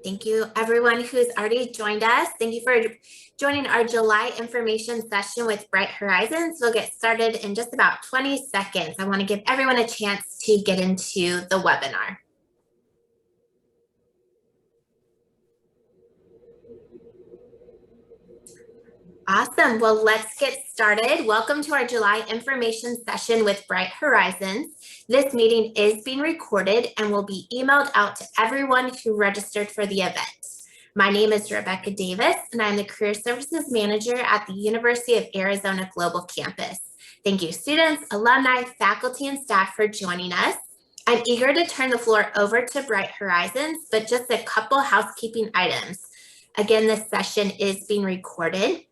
Thank you, everyone who's already joined us. Thank you for joining our July information session with Bright Horizons. We'll get started in just about 20 seconds. I want to give everyone a chance to get into the webinar. Awesome. Well, let's get started. Welcome to our July information session with Bright Horizons. This meeting is being recorded and will be emailed out to everyone who registered for the event. My name is Rebecca Davis, and I'm the Career Services Manager at the University of Arizona Global Campus. Thank you, students, alumni, faculty, and staff for joining us. I'm eager to turn the floor over to Bright Horizons, but just a couple housekeeping items. Again, this session is being recorded.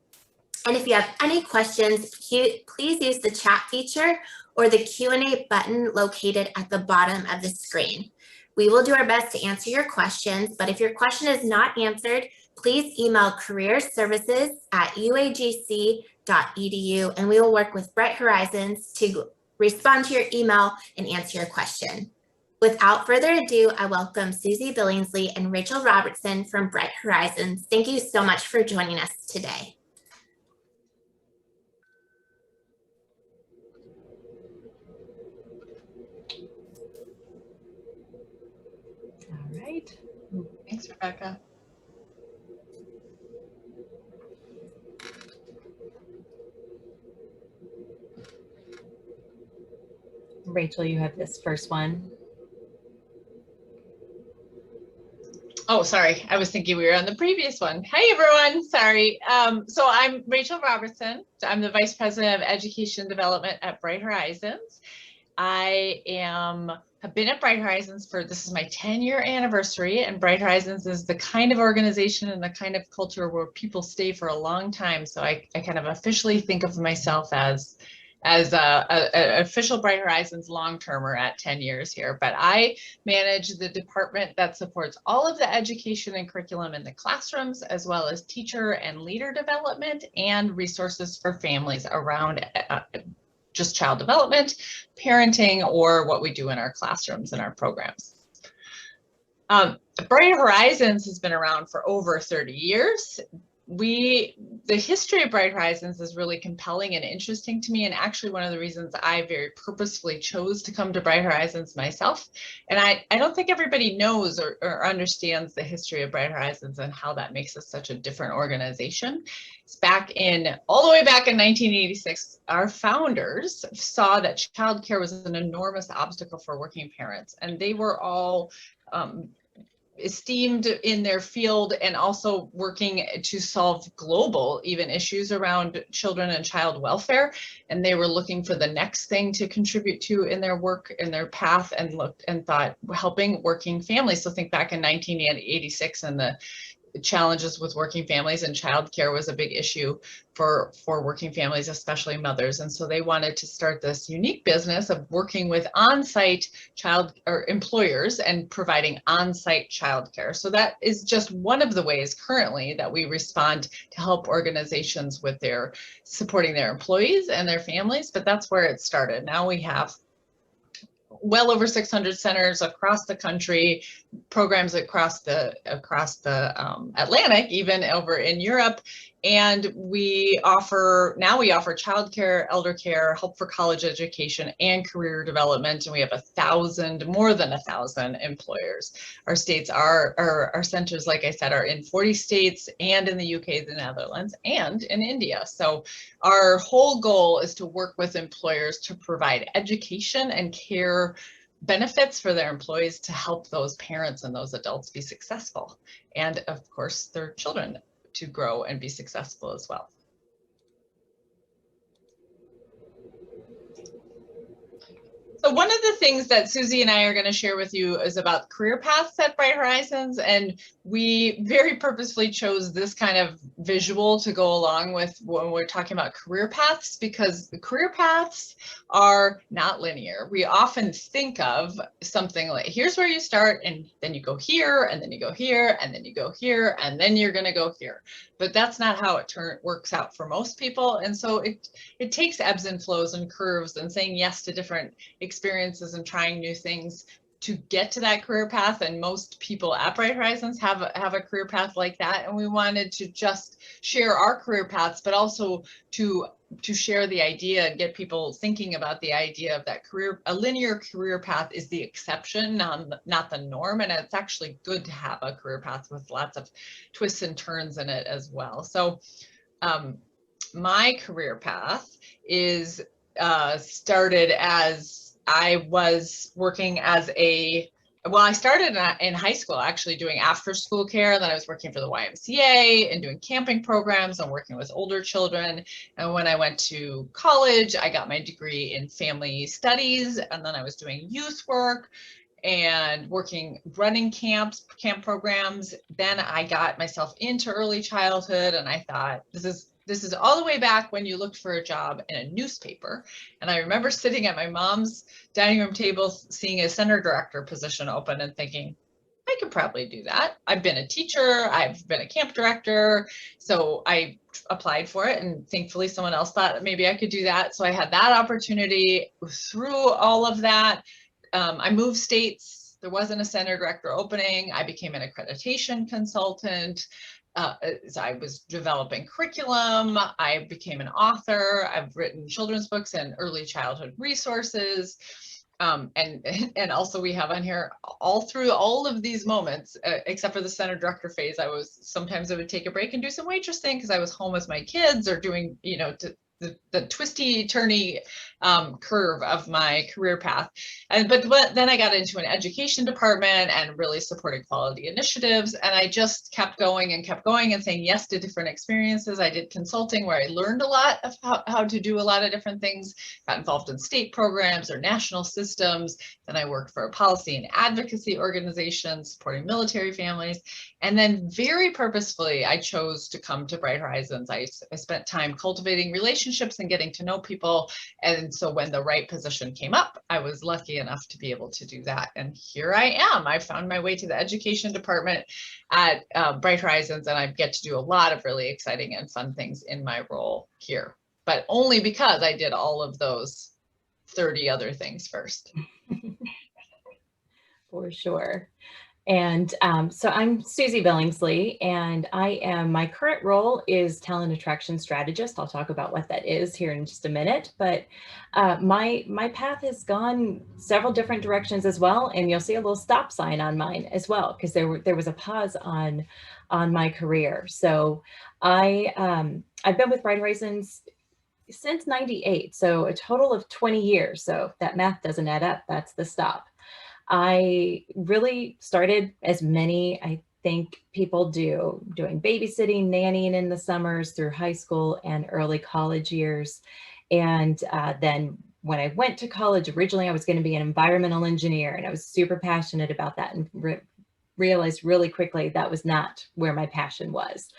And if you have any questions, please use the chat feature or the Q&A button located at the bottom of the screen. We will do our best to answer your questions, but if your question is not answered, please email careerservices@uagc.edu and we will work with Bright Horizons to respond to your email and answer your question. Without further ado, I welcome Susie Billingsley and Rachel Robertson from Bright Horizons. Thank you so much for joining us today. All right. Thanks, Rebecca. Rachel, you have this first one. Oh, sorry. I was thinking we were on the previous one. Hi, everyone. Sorry. So I'm Rachel Robertson. I'm the Vice President of Education Development at Bright Horizons. I have been at Bright Horizons this is my 10-year anniversary, and Bright Horizons is the kind of organization and the kind of culture where people stay for a long time. So I kind of officially think of myself as an official Bright Horizons long-termer at 10 years here, but I manage the department that supports all of the education and curriculum in the classrooms, as well as teacher and leader development and resources for families around just child development, parenting, or what we do in our classrooms and our programs. Bright Horizons has been around for over 30 years. The history of Bright Horizons is really compelling and interesting to me, and actually one of the reasons I very purposefully chose to come to Bright Horizons myself. And I don't think everybody knows or understands the history of Bright Horizons and how that makes us such a different organization. It's all the way back in 1986, our founders saw that childcare was an enormous obstacle for working parents, and they were all esteemed in their field and also working to solve global even issues around children and child welfare. And they were looking for the next thing to contribute to in their work, in their path, and looked and thought helping working families. So think back in 1986 and the challenges with working families, and childcare was a big issue for working families, especially mothers. And so they wanted to start this unique business of working with on-site employers and providing on-site childcare. So that is just one of the ways currently that we respond to help organizations with supporting their employees and their families. But that's where it started. Now we have well over 600 centers across the country, programs across the Atlantic, even over in Europe. And we offer childcare, elder care, help for college education, and career development. And we have more than 1,000 employers. Our centers, like I said, are in 40 states and in the UK, the Netherlands, and in India. So our whole goal is to work with employers to provide education and care benefits for their employees to help those parents and those adults be successful. And of course, their children to grow and be successful as well. So one of the things that Susie and I are going to share with you is about career paths at Bright Horizons, and we very purposefully chose this kind of visual to go along with when we're talking about career paths, because the career paths are not linear. We often think of something like, here's where you start, and then you go here, and then you go here, and then you go here, and then you're going to go here. But that's not how it works out for most people. And so it takes ebbs and flows and curves and saying yes to different experiences and trying new things to get to that career path, and most people at Bright Horizons have a career path like that, and we wanted to just share our career paths, but also to share the idea and get people thinking about the idea of that a linear career path is the exception, not the norm, and it's actually good to have a career path with lots of twists and turns in it as well. So my career path is started as I was working as I started in high school actually doing after school care. Then I was working for the YMCA and doing camping programs and working with older children. And when I went to college, I got my degree in family studies, and then I was doing youth work and running camp programs. Then I got myself into early childhood, and I thought, this is all the way back when you looked for a job in a newspaper. And I remember sitting at my mom's dining room table, seeing a center director position open and thinking, I could probably do that. I've been a teacher, I've been a camp director. So I applied for it, and thankfully someone else thought maybe I could do that. So I had that opportunity. Through all of that, I moved states. There wasn't a center director opening. I became an accreditation consultant. So I was developing curriculum. I became an author. I've written children's books and early childhood resources. And also we have on here all through all of these moments, except for the center director phase, I would take a break and do some waitressing because I was home with my kids, or doing, the twisty turny curve of my career path. But then I got into an education department and really supported quality initiatives, and I just kept going and saying yes to different experiences. I did consulting where I learned a lot of how to do a lot of different things, got involved in state programs or national systems. Then I worked for a policy and advocacy organization supporting military families. And then very purposefully, I chose to come to Bright Horizons. I spent time cultivating relationships and getting to know people. And so when the right position came up, I was lucky enough to be able to do that. And here I am. I found my way to the education department at Bright Horizons, and I get to do a lot of really exciting and fun things in my role here, but only because I did all of those 30 other things first. For sure. And so I'm Susie Billingsley, and my current role is talent attraction strategist. I'll talk about what that is here in just a minute, but my path has gone several different directions as well. And you'll see a little stop sign on mine as well, because there was a pause on my career. So I've been with Bright Horizons since '98, so a total of 20 years. So if that math doesn't add up, that's the stop. I really started, as many, I think, people do, doing babysitting, nannying in the summers through high school and early college years. And then when I went to college, originally I was going to be an environmental engineer, and I was super passionate about that, and realized really quickly that was not where my passion was.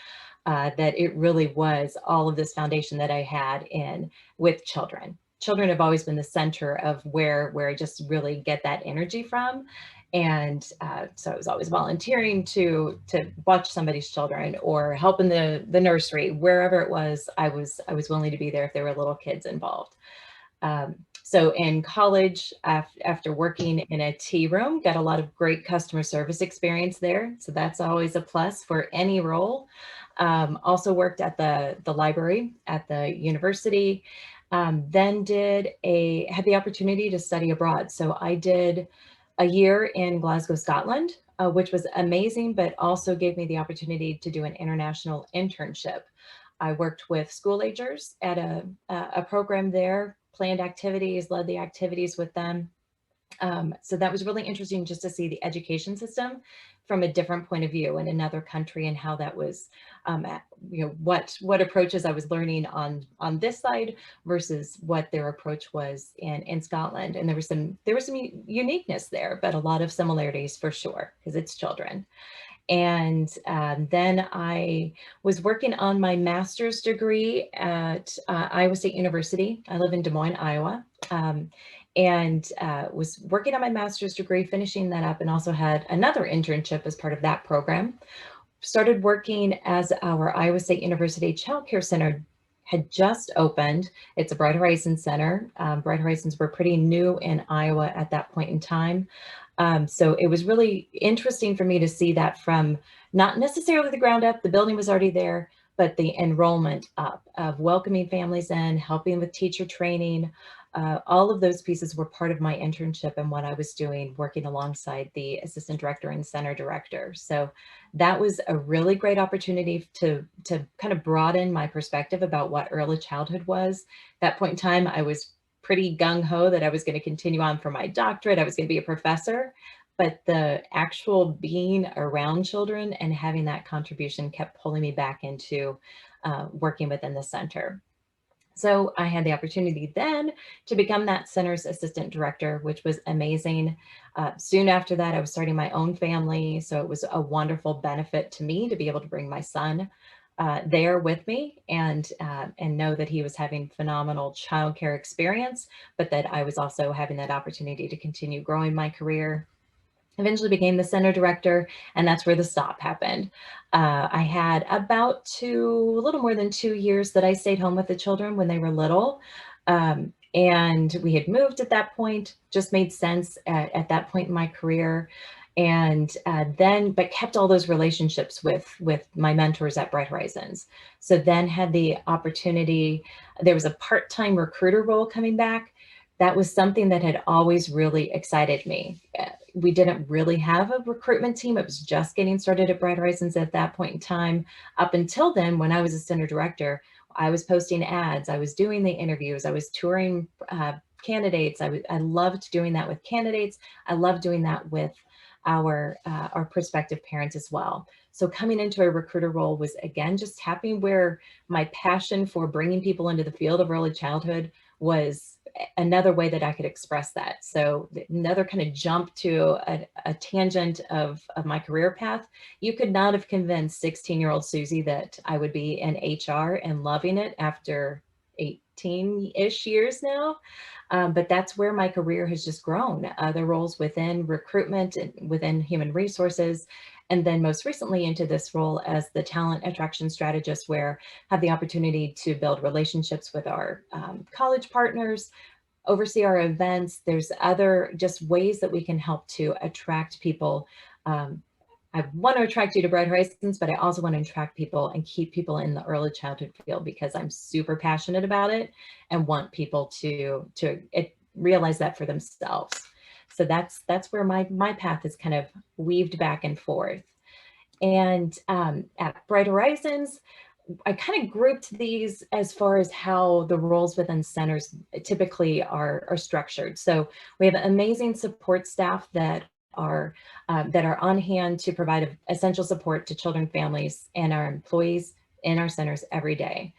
That it really was all of this foundation that I had with children. Children have always been the center of where I just really get that energy from. And so I was always volunteering to watch somebody's children or help in the nursery, wherever it was. I was willing to be there if there were little kids involved. So in college, after working in a tea room, got a lot of great customer service experience there. So that's always a plus for any role. Also worked at the library at the university. Then had the opportunity to study abroad. So I did a year in Glasgow, Scotland, which was amazing, but also gave me the opportunity to do an international internship. I worked with school agers at a program there, planned activities, led the activities with them. So that was really interesting just to see the education system from a different point of view in another country, and how that was, what approaches I was learning on this side versus what their approach was in Scotland. And there was some uniqueness there, but a lot of similarities for sure, because it's children. And then I was working on my master's degree at Iowa State University. I live in Des Moines, Iowa. And was working on my master's degree, finishing that up, and also had another internship as part of that program. Started working as our Iowa State University Child Care Center had just opened. It's a Bright Horizons Center. Bright Horizons were pretty new in Iowa at that point in time. So it was really interesting for me to see that from not necessarily the ground up, the building was already there, but the enrollment up of welcoming families in, helping with teacher training. All of those pieces were part of my internship and what I was doing, working alongside the assistant director and center director. So that was a really great opportunity to kind of broaden my perspective about what early childhood was. At that point in time, I was pretty gung-ho that I was going to continue on for my doctorate. I was going to be a professor, but the actual being around children and having that contribution kept pulling me back into working within the center. So I had the opportunity then to become that center's assistant director, which was amazing. Soon after that, I was starting my own family. So it was a wonderful benefit to me to be able to bring my son there with me and know that he was having phenomenal childcare experience, but that I was also having that opportunity to continue growing my career. Eventually became the center director, and that's where the stop happened. I had about a little more than 2 years that I stayed home with the children when they were little. And we had moved at that point, just made sense at that point in my career. And but kept all those relationships with my mentors at Bright Horizons. So then had the opportunity, there was a part-time recruiter role coming back. That was something that had always really excited me. We didn't really have a recruitment team. It was just getting started at Bright Horizons at that point in time. Up until then, when I was a center director, I was posting ads, I was doing the interviews, I was touring candidates. I loved doing that with candidates. I loved doing that with our prospective parents as well. So coming into a recruiter role was, again, just tapping where my passion for bringing people into the field of early childhood was another way that I could express that. So another kind of jump to a tangent of my career path. You could not have convinced 16-year-old Susie that I would be in HR and loving it after 18-ish years now. But that's where my career has just grown. Other roles within recruitment and within human resources, and then most recently into this role as the talent attraction strategist, where I have the opportunity to build relationships with our college partners, oversee our events. There's other just ways that we can help to attract people. I want to attract you to Bright Horizons, but I also want to attract people and keep people in the early childhood field because I'm super passionate about it and want people to realize that for themselves. So that's where my path is kind of weaved back and forth. And at Bright Horizons, I kind of grouped these as far as how the roles within centers typically are structured. So we have amazing support staff that are on hand to provide essential support to children, families, and our employees in our centers every day.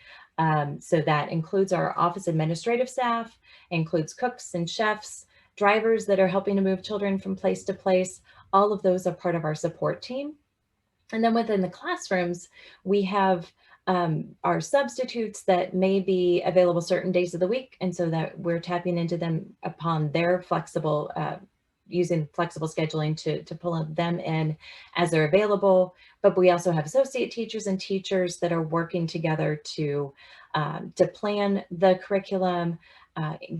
So that includes our office administrative staff, includes cooks and chefs, drivers that are helping to move children from place to place. All of those are part of our support team. And then within the classrooms, we have our substitutes that may be available certain days of the week. And so that we're tapping into them upon their flexible, using flexible scheduling to pull them in as they're available. But we also have associate teachers and teachers that are working together to plan the curriculum,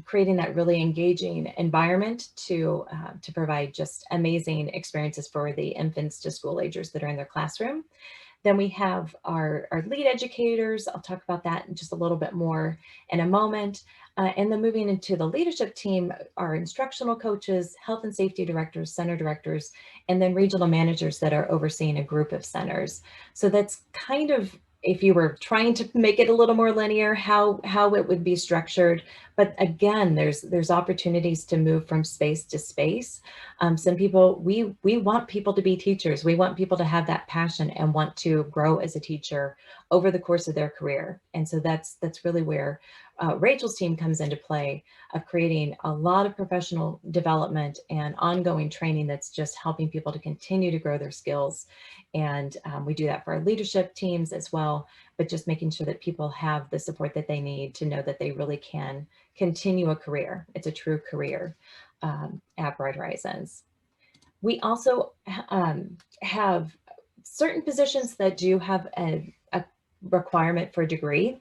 creating that really engaging environment to provide just amazing experiences for the infants to school agers that are in their classroom. Then we have our lead educators. I'll talk about that in just a little bit more in a moment. And then moving into the leadership team, our instructional coaches, health and safety directors, center directors, and then regional managers that are overseeing a group of centers. So that's kind of, if you were trying to make it a little more linear, how it would be structured. But again, there's opportunities to move from space to space. Some people, we want people to be teachers. We want people to have that passion and want to grow as a teacher over the course of their career. And so that's really where Rachel's team comes into play, of creating a lot of professional development and ongoing training that's just helping people to continue to grow their skills. And we do that for our leadership teams as well, but just making sure that people have the support that they need to know that they really can continue a career. It's a true career at Bright Horizons. We also have certain positions that do have a requirement for a degree.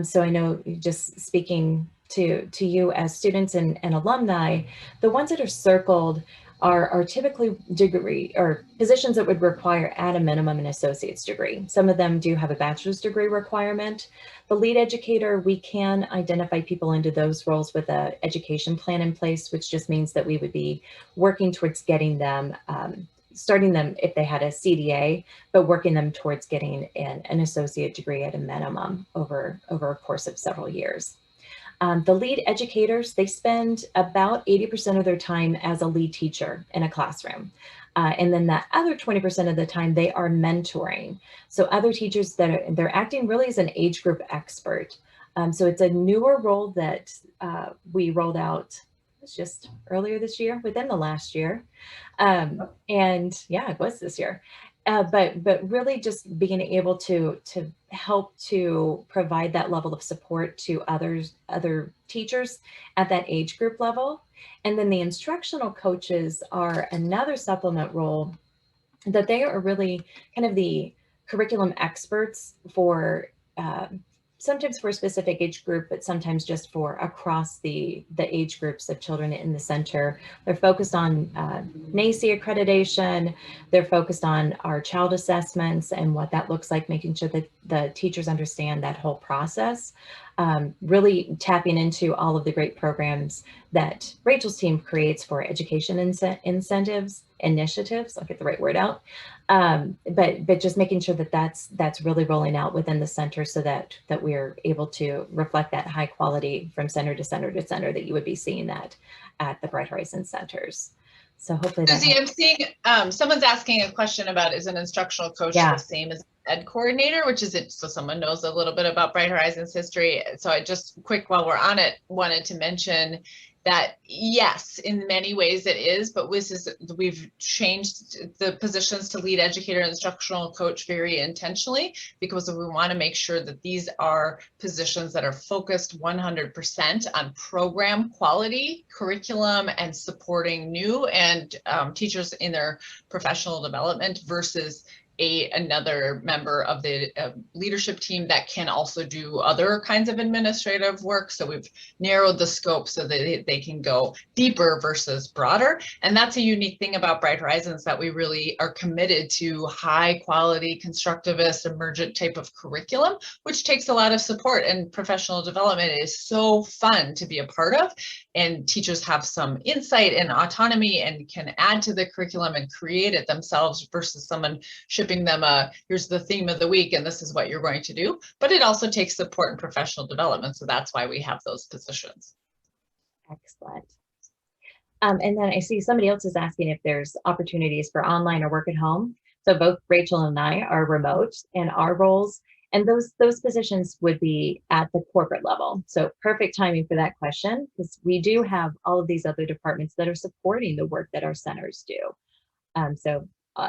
So I know, just speaking to you as students and alumni, the ones that are circled are typically degree or positions that would require at a minimum an associate's degree. Some of them do have a bachelor's degree requirement. The lead educator, we can identify people into those roles with an education plan in place, which just means that we would be working towards getting them, starting them if they had a CDA, but working them towards getting an associate degree at a minimum over a course of several years. The lead educators, they spend about 80% of their time as a lead teacher in a classroom. And then that other 20% of the time they are mentoring. So other teachers they're acting really as an age group expert. So it's a newer role that we rolled out just earlier this year, within the last year. And yeah, it was this year. But really just being able to help to provide that level of support to other teachers at that age group level. And then the instructional coaches are another supplement role that they are really kind of the curriculum experts for sometimes for a specific age group, but sometimes just for across the age groups of children in the center. They're focused on NAEYC accreditation. They're focused on our child assessments and what that looks like, making sure that the teachers understand that whole process. Really tapping into all of the great programs that Rachel's team creates for education initiatives, I'll get the right word out, but just making sure that that's really rolling out within the center so that we're able to reflect that high quality from center to center to center that you would be seeing that at the Bright Horizons centers. So hopefully that Susie, I'm seeing someone's asking a question about, is an instructional coach the same as ed coordinator, which is it, so someone knows a little bit about Bright Horizons history. So I just quick, while we're on it, wanted to mention that yes, in many ways it is, but we've changed the positions to lead educator and instructional coach very intentionally, because we want to make sure that these are positions that are focused 100% on program quality, curriculum, and supporting new and teachers in their professional development versus another member of the leadership team that can also do other kinds of administrative work. So we've narrowed the scope so that they can go deeper versus broader. And that's a unique thing about Bright Horizons, that we really are committed to high quality, constructivist, emergent type of curriculum, which takes a lot of support, and professional development is so fun to be a part of. And teachers have some insight and autonomy and can add to the curriculum and create it themselves versus someone shipping them here's the theme of the week and this is what you're going to do. But it also takes support and professional development. So that's why we have those positions. Excellent. And then I see somebody else is asking if there's opportunities for online or work at home. So both Rachel and I are remote in our roles, and those positions would be at the corporate level. So perfect timing for that question, because we do have all of these other departments that are supporting the work that our centers do. So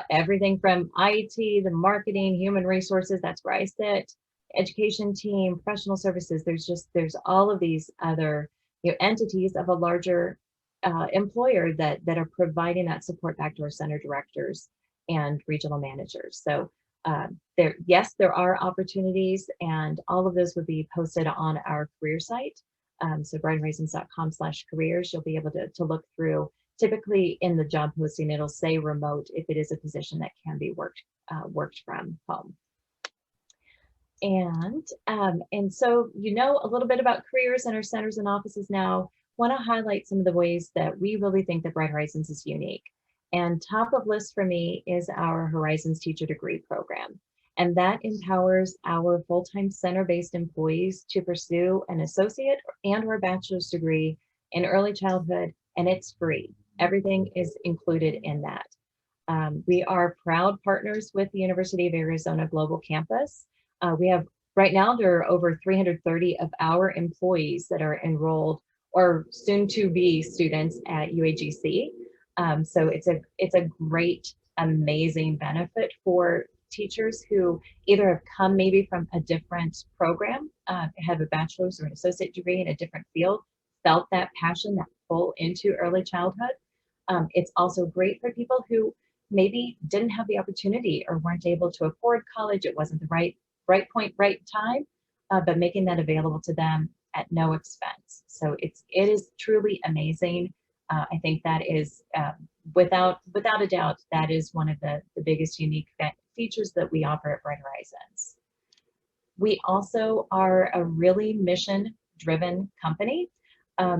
everything from IT, the marketing, human resources, that's where I sit, education team, professional services. There's all of these other entities of a larger employer that are providing that support back to our center directors and regional managers. So there are opportunities, and all of those would be posted on our career site. So brighthorizons.com/careers, you'll be able to look through. Typically in the job posting, it'll say remote if it is a position that can be worked from home. And so a little bit about careers in our centers and offices now. Want to highlight some of the ways that we really think that Bright Horizons is unique. And top of list for me is our Horizons Teacher Degree Program. And that empowers our full-time center-based employees to pursue an associate and/or a bachelor's degree in early childhood, and it's free. Everything is included in that. We are proud partners with the University of Arizona Global Campus. We have, right now, there are over 330 of our employees that are enrolled or soon to be students at UAGC. So it's a great, amazing benefit for teachers who either have come maybe from a different program, have a bachelor's or an associate degree in a different field, felt that passion, that pull into early childhood. It's also great for people who maybe didn't have the opportunity or weren't able to afford college. It wasn't the right point, right time, but making that available to them at no expense. So it is truly amazing. I think that is without a doubt, that is one of the biggest unique features that we offer at Bright Horizons. We also are a really mission-driven company.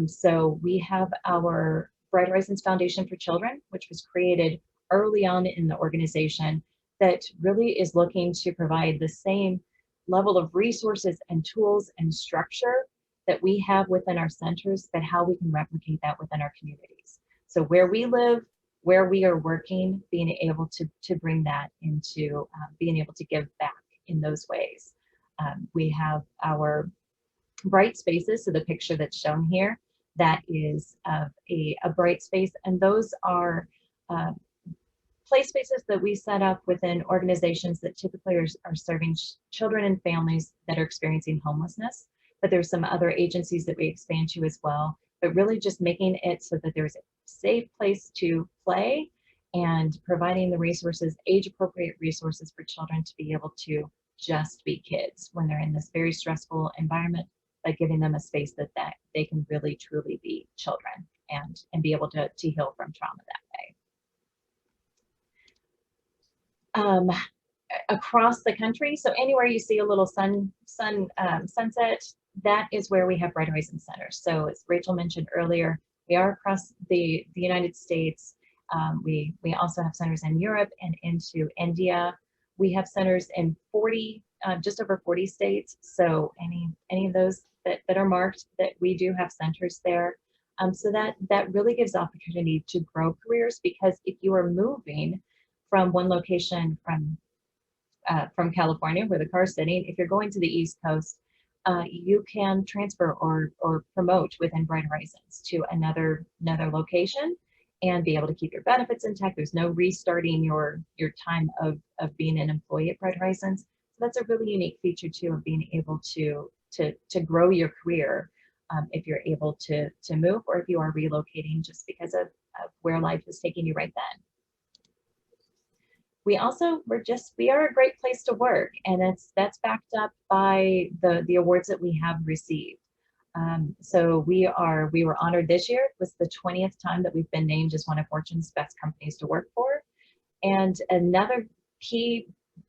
So we have our Bright Horizons Foundation for Children, which was created early on in the organization, that really is looking to provide the same level of resources and tools and structure that we have within our centers, but how we can replicate that within our communities. So where we live, where we are working, being able to bring that into being able to give back in those ways. We have our bright spaces, so the picture that's shown here, that is of a bright space, and those are play spaces that we set up within organizations that typically are serving children and families that are experiencing homelessness. But there's some other agencies that we expand to as well, but really just making it so that there's a safe place to play and providing the resources, age-appropriate resources for children to be able to just be kids when they're in this very stressful environment, by giving them a space that they can really truly be children and be able to heal from trauma that way. Across the country, so anywhere you see a little sunset, that is where we have Bright Horizons centers. So as Rachel mentioned earlier, we are across the United States. We also have centers in Europe and into India. We have centers in 40, just over 40 states. So any of those that are marked, that we do have centers there. So that really gives opportunity to grow careers, because if you are moving from one location from California, where the car's sitting, if you're going to the East Coast, you can transfer or promote within Bright Horizons to another location and be able to keep your benefits intact. There's no restarting your time of being an employee at Bright Horizons. So that's a really unique feature too, of being able to grow your career if you're able to move, or if you are relocating just because of where life is taking you right then. We also, we are a great place to work, and that's backed up by the awards that we have received. So we were honored this year. It was the 20th time that we've been named as one of Fortune's best companies to work for. And another key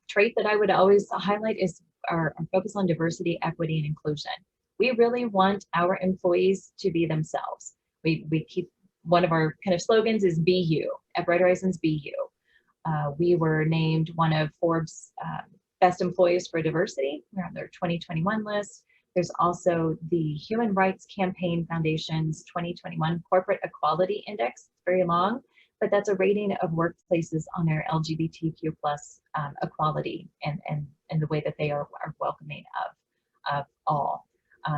trait that I would always highlight is our focus on diversity, equity, and inclusion. We really want our employees to be themselves. We keep, one of our kind of slogans is "Be You." At Bright Horizons, be you. We were named one of Forbes' best employees for diversity. We're on their 2021 list. There's also the Human Rights Campaign Foundation's 2021 Corporate Equality Index. It's very long, but that's a rating of workplaces on their LGBTQ+ equality and the way that they are welcoming of all.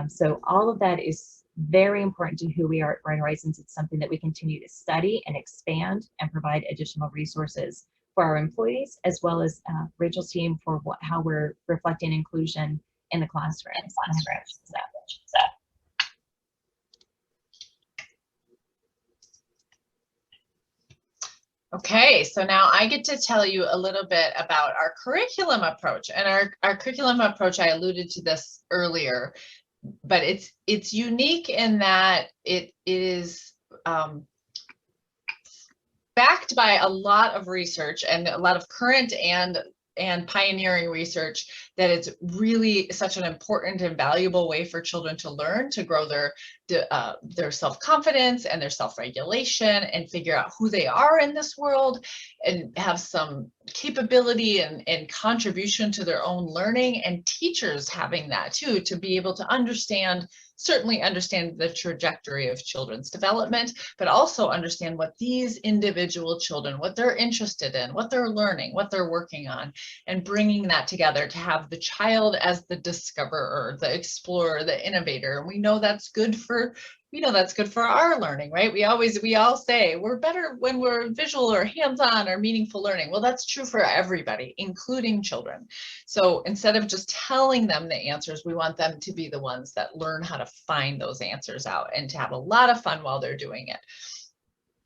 So all of that is very important to who we are at Bright Horizons. It's something that we continue to study and expand and provide additional resources for our employees, as well as Rachel's team for how we're reflecting inclusion in the classroom. Okay, so now I get to tell you a little bit about our curriculum approach. And our curriculum approach, I alluded to this earlier, but it's unique in that it is backed by a lot of research and a lot of current and pioneering research, that it's really such an important and valuable way for children to learn, to grow their self-confidence and their self-regulation, and figure out who they are in this world, and have some capability and contribution to their own learning, and teachers having that too, to be able to certainly understand the trajectory of children's development, but also understand what these individual children, what they're interested in, what they're learning, what they're working on, and bringing that together to have the child as the discoverer, the explorer, the innovator. And we know that's good for our learning, right? We all say we're better when we're visual or hands-on or meaningful learning. Well, that's true for everybody, including children. So instead of just telling them the answers, we want them to be the ones that learn how to find those answers out and to have a lot of fun while they're doing it.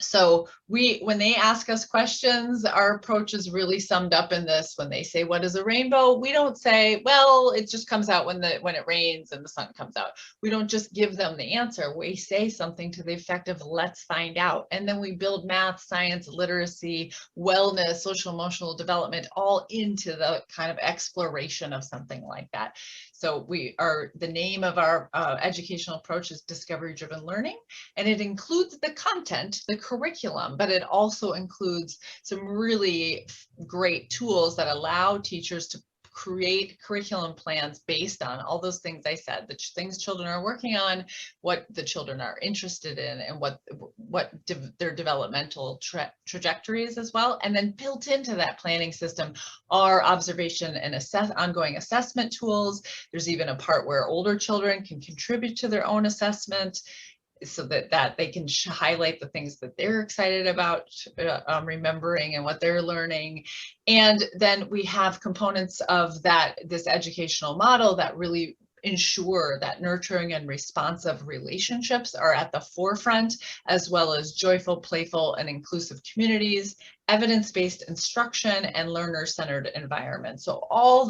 So when they ask us questions, our approach is really summed up in this. When they say, what is a rainbow? We don't say, well, it just comes out when it rains and the sun comes out. We don't just give them the answer. We say something to the effect of, let's find out. And then we build math, science, literacy, wellness, social emotional development all into the kind of exploration of something like that. So the name of our educational approach is discovery-driven learning, and it includes the content, the curriculum, but it also includes some really great tools that allow teachers to create curriculum plans based on all those things I said, the things children are working on, what the children are interested in, and what their developmental trajectory is as well. And then built into that planning system are observation and ongoing assessment tools. There's even a part where older children can contribute to their own assessment, so that they can highlight the things that they're excited about remembering and what they're learning. And then we have components of this educational model that really ensure that nurturing and responsive relationships are at the forefront, as well as joyful, playful, and inclusive communities, evidence-based instruction, and learner-centered environment. So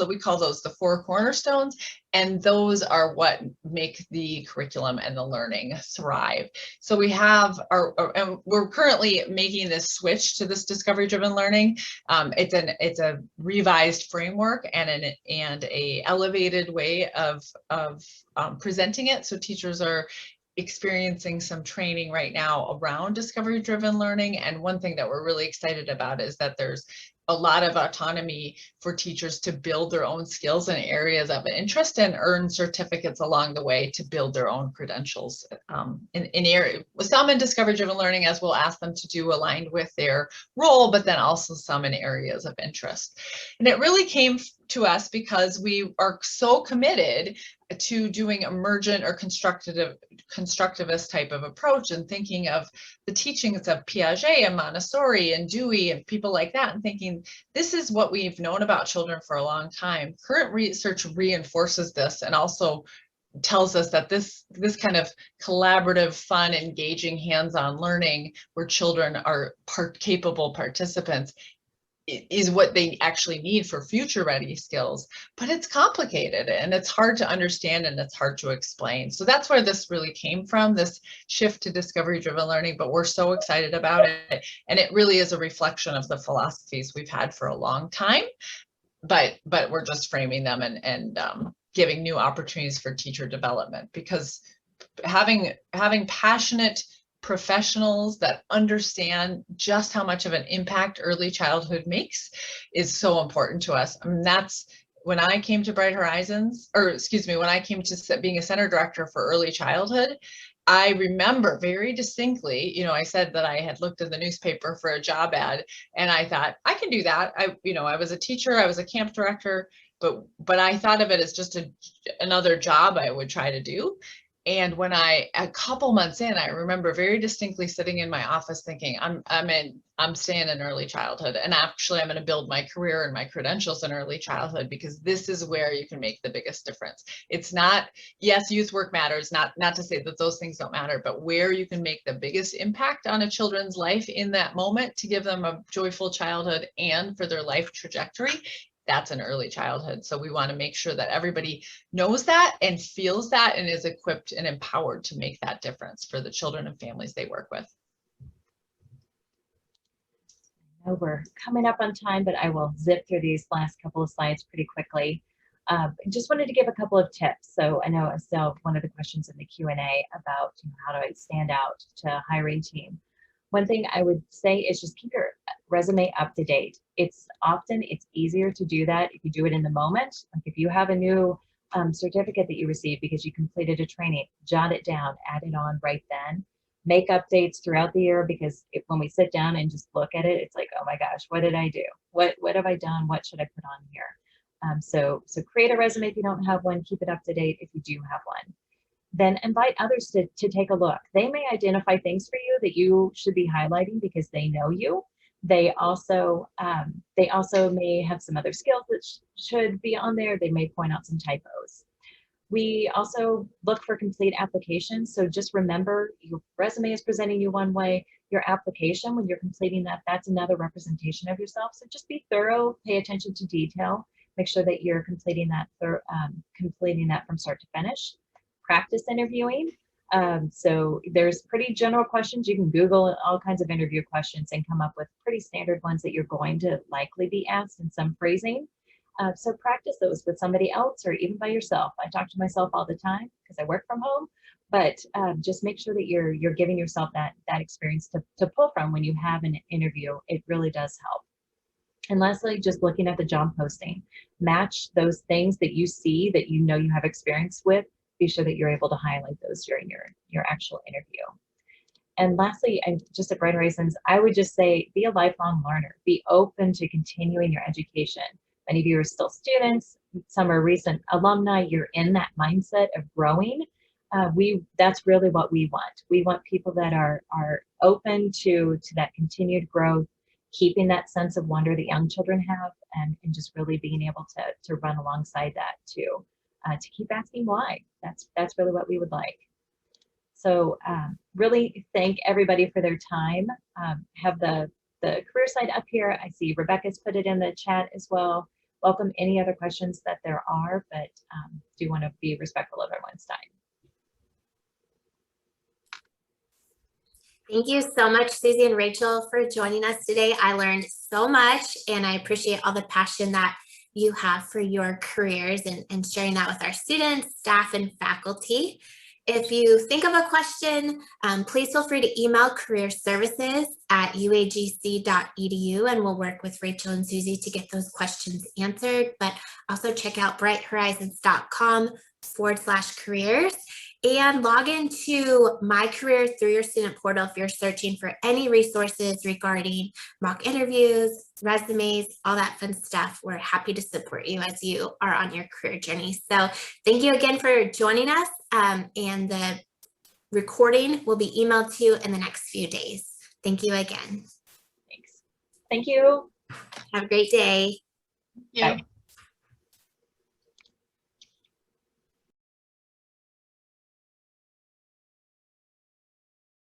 we call those the 4 cornerstones, and those are what make the curriculum and the learning thrive. So we have and we're currently making this switch to this discovery-driven learning. It's a revised framework and a elevated way of presenting it. So teachers are experiencing some training right now around discovery-driven learning. And one thing that we're really excited about is that there's a lot of autonomy for teachers to build their own skills in areas of interest and earn certificates along the way to build their own credentials some in discovery-driven learning, as we'll ask them to do, aligned with their role, but then also some in areas of interest. And it really came to us because we are so committed to doing emergent or constructivist type of approach, and thinking of the teachings of Piaget and Montessori and Dewey and people like that, and thinking this is what we've known about children for a long time. Current research reinforces this and also tells us that this kind of collaborative, fun, engaging, hands-on learning where children are capable participants is what they actually need for future ready skills. But it's complicated and it's hard to understand and it's hard to explain. So that's where this really came from, this shift to discovery-driven learning. But we're so excited about it, and it really is a reflection of the philosophies we've had for a long time. But we're just framing them and giving new opportunities for teacher development, because having passionate professionals that understand just how much of an impact early childhood makes is so important to us. I mean, that's when I came to Bright Horizons, when I came to being a center director for early childhood, I remember very distinctly, I said that I had looked in the newspaper for a job ad, and I thought, I can do that. I was a teacher, I was a camp director, but I thought of it as just another job I would try to do. And when a couple months in, I remember very distinctly sitting in my office thinking, I'm staying in early childhood, and actually I'm going to build my career and my credentials in early childhood, because this is where you can make the biggest difference. It's not, yes, youth work matters, not to say that those things don't matter, but where you can make the biggest impact on a children's life in that moment to give them a joyful childhood and for their life trajectory, that's an early childhood. So we want to make sure that everybody knows that and feels that and is equipped and empowered to make that difference for the children and families they work with. I know we're coming up on time, but I will zip through these last couple of slides pretty quickly. Just wanted to give a couple of tips. So I know Estelle, one of the questions in the Q&A about how do I stand out to a hiring team. One thing I would say is just keep your resume up to date. It's easier to do that if you do it in the moment. Like if you have a new certificate that you received because you completed a training, jot it down, add it on right then. Make updates throughout the year, because when we sit down and just look at it, it's like, oh my gosh, what did I do? What have I done? What should I put on here? So create a resume if you don't have one. Keep it up to date if you do have one. Then invite others to take a look. They may identify things for you that you should be highlighting because they know you. They also may have some other skills that should be on there. They may point out some typos. We also look for complete applications. So just remember, your resume is presenting you one way, Your application, when you're completing that, that's another representation of yourself. So just be thorough, pay attention to detail, make sure that you're completing that from start to finish. Practice interviewing. So there's pretty general questions. You can Google all kinds of interview questions and come up with pretty standard ones that you're going to likely be asked in some phrasing. So practice those with somebody else or even by yourself. I talk to myself all the time because I work from home, but just make sure that you're giving yourself that experience to pull from when you have an interview. It really does help. And lastly, just looking at the job posting, match those things that you see that you know you have experience with. Be sure that you're able to highlight those during your actual interview. And lastly, and just at Bright Horizons, I would just say be a lifelong learner. Be open to continuing your education. Many of you are still students. Some are recent alumni. You're in that mindset of growing. That's really what we want. We want people that are open to that continued growth, keeping that sense of wonder that young children have, and just really being able to run alongside that to keep asking why. That's really what we would like. So really thank everybody for their time. Have the career side up here. I see Rebecca's put it in the chat as well. Welcome any other questions that there are, but do want to be respectful of everyone's time. Thank you so much, Susie and Rachel, for joining us today. I learned so much, and I appreciate all the passion that you have for your careers and sharing that with our students, staff, and faculty. If you think of a question, please feel free to email careerservices@uagc.edu, and we'll work with Rachel and Susie to get those questions answered. But also check out brighthorizons.com/careers and log into My Career through your student portal if you're searching for any resources regarding mock interviews, resumes, all that fun stuff. We're happy to support you as you are on your career journey. So thank you again for joining us, and the recording will be emailed to you in the next few days. Thank you again. Thanks. Thank you. Have a great day. Yeah. Bye.